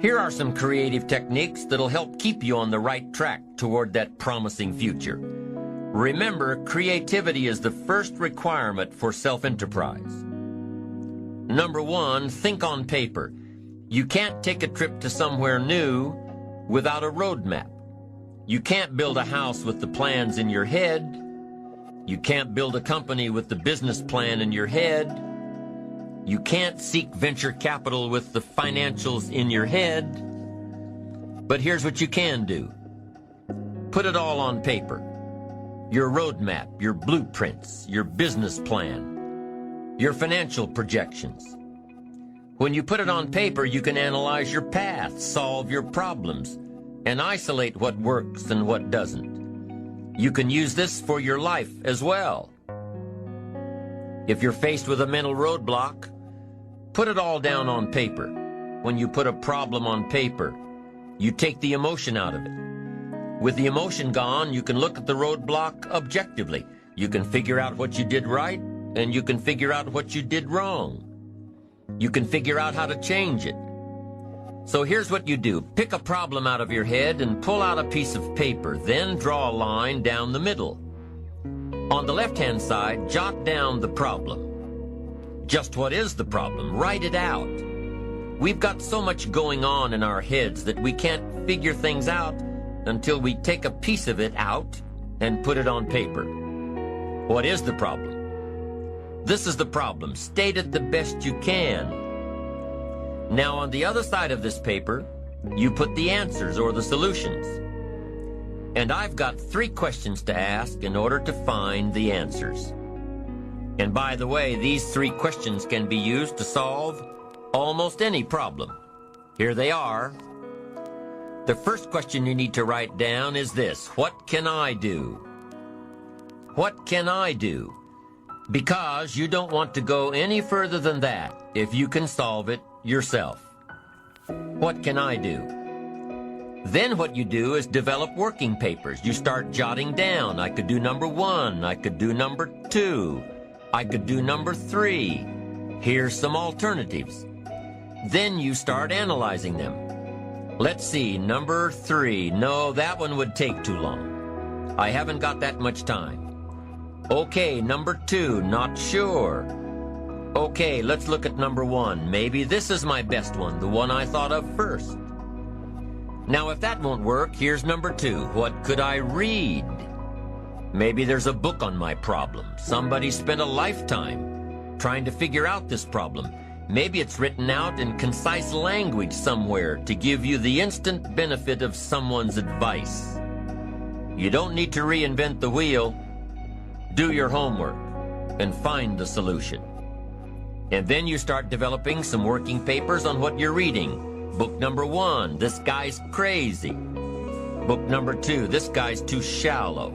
Here are some creative techniques that'll help keep you on the right track toward that promising future. Remember, creativity is the first requirement for self-enterprise. Number 1, think on paper. You can't take a trip to somewhere new without a roadmap. You can't build a house with the plans in your head. You can't build a company with the business plan in your head. You can't seek venture capital with the financials in your head. But here's what you can do. Put it all on paper. Your roadmap, your blueprints, your business plan, your financial projections. When you put it on paper, you can analyze your path, solve your problems, and isolate what works and what doesn't. You can use this for your life as well. If you're faced with a mental roadblock, put it all down on paper. When you put a problem on paper, you take the emotion out of it. With the emotion gone, you can look at the roadblock objectively. You can figure out what you did right, and you can figure out what you did wrong. You can figure out how to change it. So here's what you do. Pick a problem out of your head and pull out a piece of paper, then draw a line down the middle. On the left-hand side, jot down the problem. Just what is the problem? Write it out. We've got so much going on in our heads that we can't figure things out until we take a piece of it out and put it on paper. What is the problem? This is the problem. State it the best you can. Now, on the other side of this paper, you put the answers or the solutions. And I've got 3 questions to ask in order to find the answers. And by the way, these 3 questions can be used to solve almost any problem. Here they are. The first question you need to write down is this: what can I do? What can I do? Because you don't want to go any further than that if you can solve it yourself. What can I do? Then what you do is develop working papers. You start jotting down. I could do number 1. I could do number 2. I could do number 3. Here's some alternatives. Then you start analyzing them. Let's see, number 3. No, that one would take too long. I haven't got that much time. Okay, number 2, not sure. Okay, let's look at number 1. Maybe this is my best one, the one I thought of first. Now, if that won't work, here's number 2. What could I read? Maybe there's a book on my problem. Somebody spent a lifetime trying to figure out this problem. Maybe it's written out in concise language somewhere to give you the instant benefit of someone's advice. You don't need to reinvent the wheel. Do your homework and find the solution. And then you start developing some working papers on what you're reading. Book number 1, this guy's crazy. Book number 2, this guy's too shallow.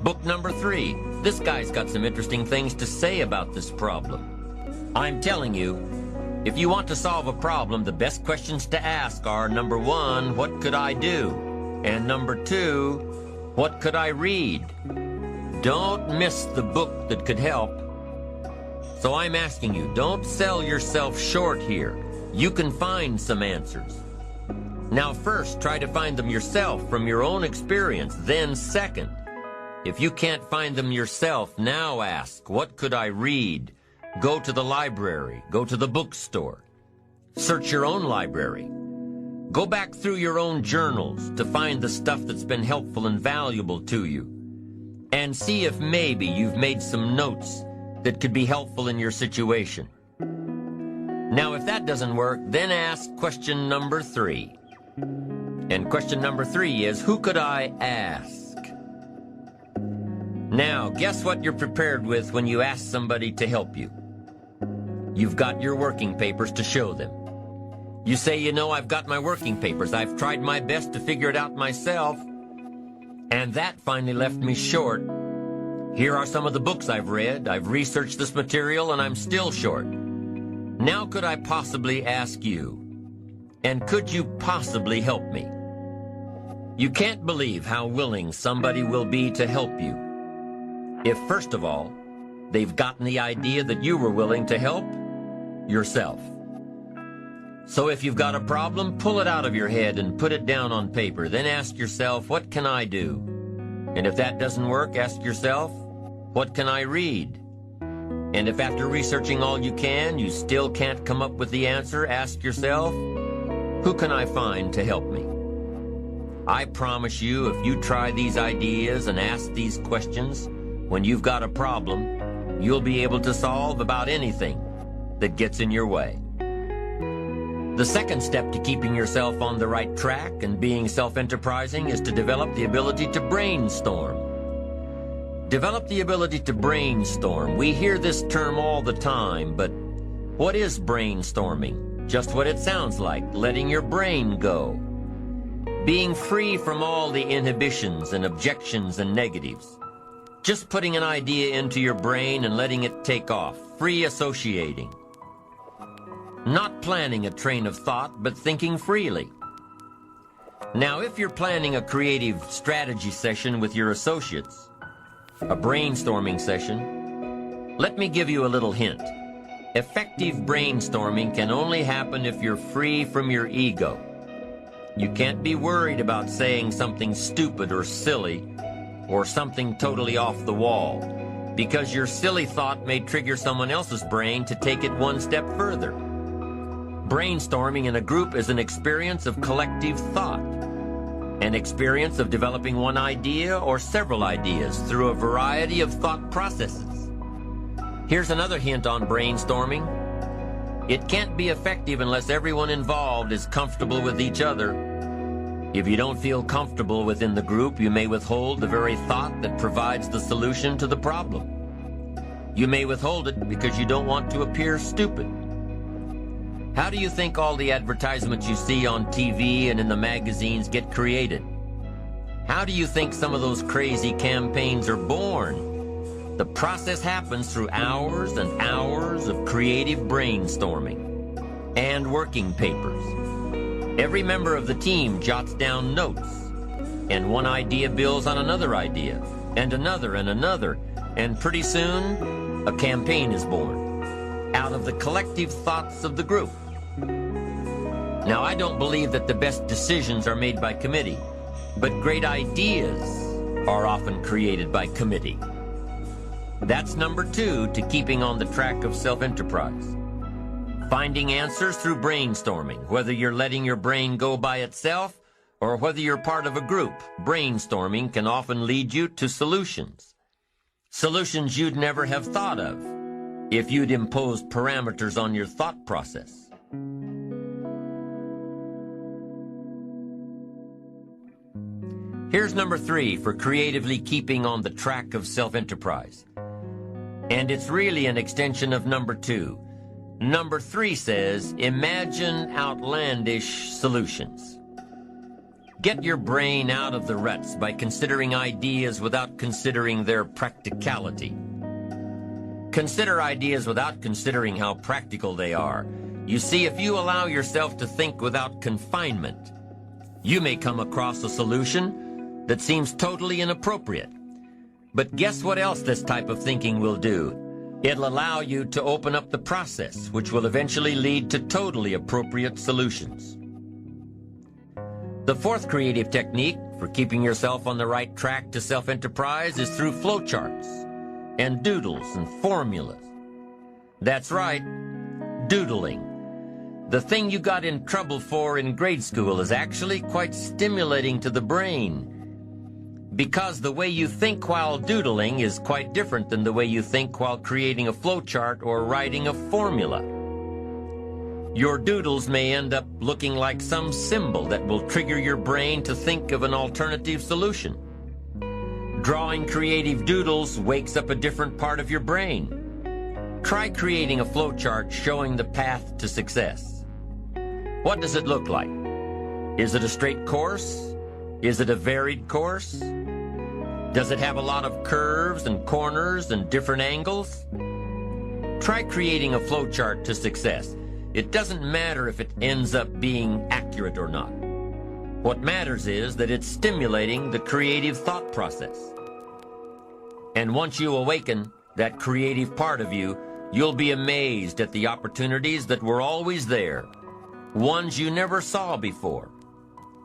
Book number 3, this guy's got some interesting things to say about this problem. I'm telling you, if you want to solve a problem, the best questions to ask are number 1, what could I do? And number 2, what could I read? Don't miss the book that could help. So I'm asking you, don't sell yourself short here. You can find some answers. Now first, try to find them yourself from your own experience. Then second, if you can't find them yourself, now ask, what could I read? Go to the library. Go to the bookstore. Search your own library. Go back through your own journals to find the stuff that's been helpful and valuable to you. And see if maybe you've made some notes that could be helpful in your situation. Now, if that doesn't work, then ask question number 3. And question number 3 is, who could I ask? Now, guess what you're prepared with when you ask somebody to help you? You've got your working papers to show them. You say, you know, I've got my working papers. I've tried my best to figure it out myself. And that finally left me short. Here are some of the books I've read. I've researched this material and I'm still short. Now could I possibly ask you? And could you possibly help me? You can't believe how willing somebody will be to help you if, first of all, they've gotten the idea that you were willing to help yourself. So if you've got a problem, pull it out of your head and put it down on paper. Then ask yourself, what can I do? And if that doesn't work, ask yourself, what can I read? And if after researching all you can, you still can't come up with the answer, ask yourself, who can I find to help me? I promise you, if you try these ideas and ask these questions, when you've got a problem, you'll be able to solve about anything that gets in your way. The second step to keeping yourself on the right track and being self-enterprising is to develop the ability to brainstorm. Develop the ability to brainstorm. We hear this term all the time, but what is brainstorming? Just what it sounds like, letting your brain go. Being free from all the inhibitions and objections and negatives. Just putting an idea into your brain and letting it take off, free associating. Not planning a train of thought, but thinking freely. Now, if you're planning a creative strategy session with your associates, a brainstorming session, let me give you a little hint. Effective brainstorming can only happen if you're free from your ego. You can't be worried about saying something stupid or silly or something totally off the wall, because your silly thought may trigger someone else's brain to take it one step further. Brainstorming in a group is an experience of collective thought, an experience of developing one idea or several ideas through a variety of thought processes. Here's another hint on brainstorming. It can't be effective unless everyone involved is comfortable with each other. If you don't feel comfortable within the group, you may withhold the very thought that provides the solution to the problem. You may withhold it because you don't want to appear stupid. How do you think all the advertisements you see on TV and in the magazines get created? How do you think some of those crazy campaigns are born? The process happens through hours and hours of creative brainstorming and working papers. Every member of the team jots down notes, and one idea builds on another idea, and another, and pretty soon, a campaign is born out of the collective thoughts of the group. Now, I don't believe that the best decisions are made by committee, but great ideas are often created by committee. That's number 2 to keeping on the track of self-enterprise. Finding answers through brainstorming, whether you're letting your brain go by itself or whether you're part of a group. Brainstorming can often lead you to solutions. Solutions you'd never have thought of if you'd imposed parameters on your thought process. Here's number 3 for creatively keeping on the track of self-enterprise. And it's really an extension of number 2. Number 3 says, imagine outlandish solutions. Get your brain out of the ruts by considering ideas without considering their practicality. Consider ideas without considering how practical they are. You see, if you allow yourself to think without confinement, you may come across a solution that seems totally inappropriate. But guess what else this type of thinking will do? It'll allow you to open up the process, which will eventually lead to totally appropriate solutions. The 4th creative technique for keeping yourself on the right track to self-enterprise is through flowcharts and doodles and formulas. That's right, doodling. The thing you got in trouble for in grade school is actually quite stimulating to the brain, because the way you think while doodling is quite different than the way you think while creating a flowchart or writing a formula. Your doodles may end up looking like some symbol that will trigger your brain to think of an alternative solution. Drawing creative doodles wakes up a different part of your brain. Try creating a flowchart showing the path to success. What does it look like? Is it a straight course? Is it a varied course? Does it have a lot of curves and corners and different angles? Try creating a flowchart to success. It doesn't matter if it ends up being accurate or not. What matters is that it's stimulating the creative thought process. And once you awaken that creative part of you, you'll be amazed at the opportunities that were always there. ones you never saw before.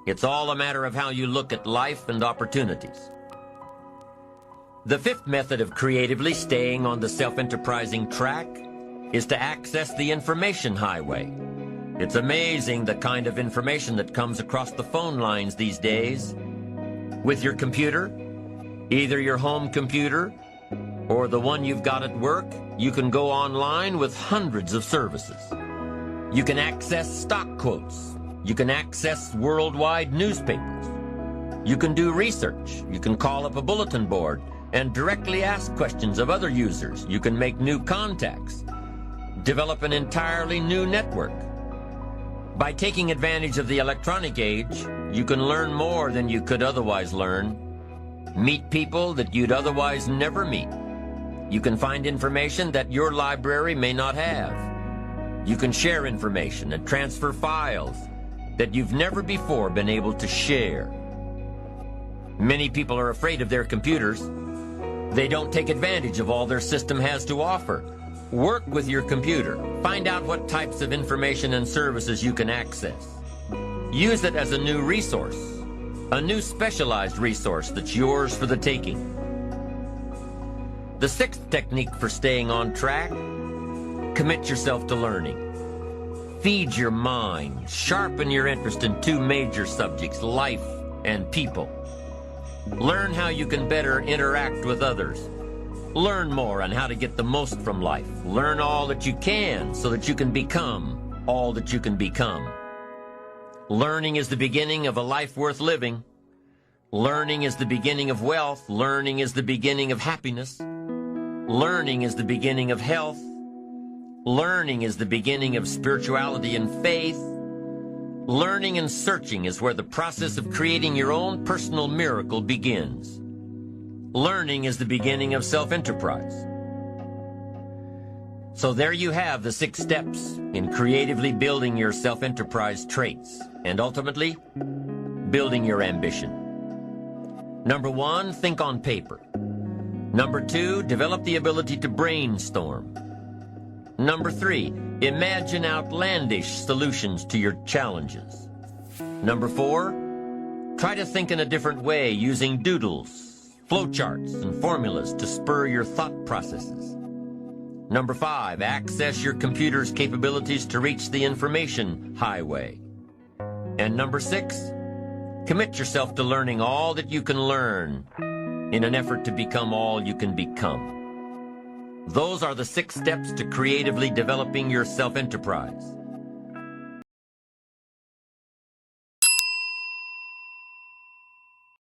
It's all a matter of how you look at life and opportunities. The fifth method of creatively staying on the self-enterprising track is to access the information highway. It's amazing the kind of information that comes across the phone lines these days. With your computer, either your home computer or the one you've got at work, you can go online with hundreds of services. You can access stock quotes. You can access worldwide newspapers. You can do research. You can call up a bulletin board and directly ask questions of other users. You can make new contacts, develop an entirely new network. By taking advantage of the electronic age, you can learn more than you could otherwise learn, meet people that you'd otherwise never meet. You can find information that your library may not have. You can share information and transfer files that you've never before been able to share. Many people are afraid of their computers. They don't take advantage of all their system has to offer. Work with your computer. Find out what types of information and services you can access. Use it as a new resource, a new specialized resource that's yours for the taking. The sixth technique for staying on track: commit yourself to learning. Feed your mind, sharpen your interest in two major subjects, life and people. Learn how you can better interact with others. Learn more on how to get the most from life. Learn all that you can so that you can become all that you can become. Learning is the beginning of a life worth living. Learning is the beginning of wealth. Learning is the beginning of happiness. Learning is the beginning of health. Learning is the beginning of spirituality and faith. Learning and searching is where the process of creating your own personal miracle begins. Learning is the beginning of self-enterprise. So there you have the 6 steps in creatively building your self-enterprise traits and ultimately building your ambition. Number 1, think on paper. Number 2, develop the ability to brainstorm. Number 3, imagine outlandish solutions to your challenges. Number 4, try to think in a different way using doodles, flowcharts, and formulas to spur your thought processes. Number 5, access your computer's capabilities to reach the information highway. And number 6, commit yourself to learning all that you can learn in an effort to become all you can become. Those are the 6 steps to creatively developing your self-enterprise.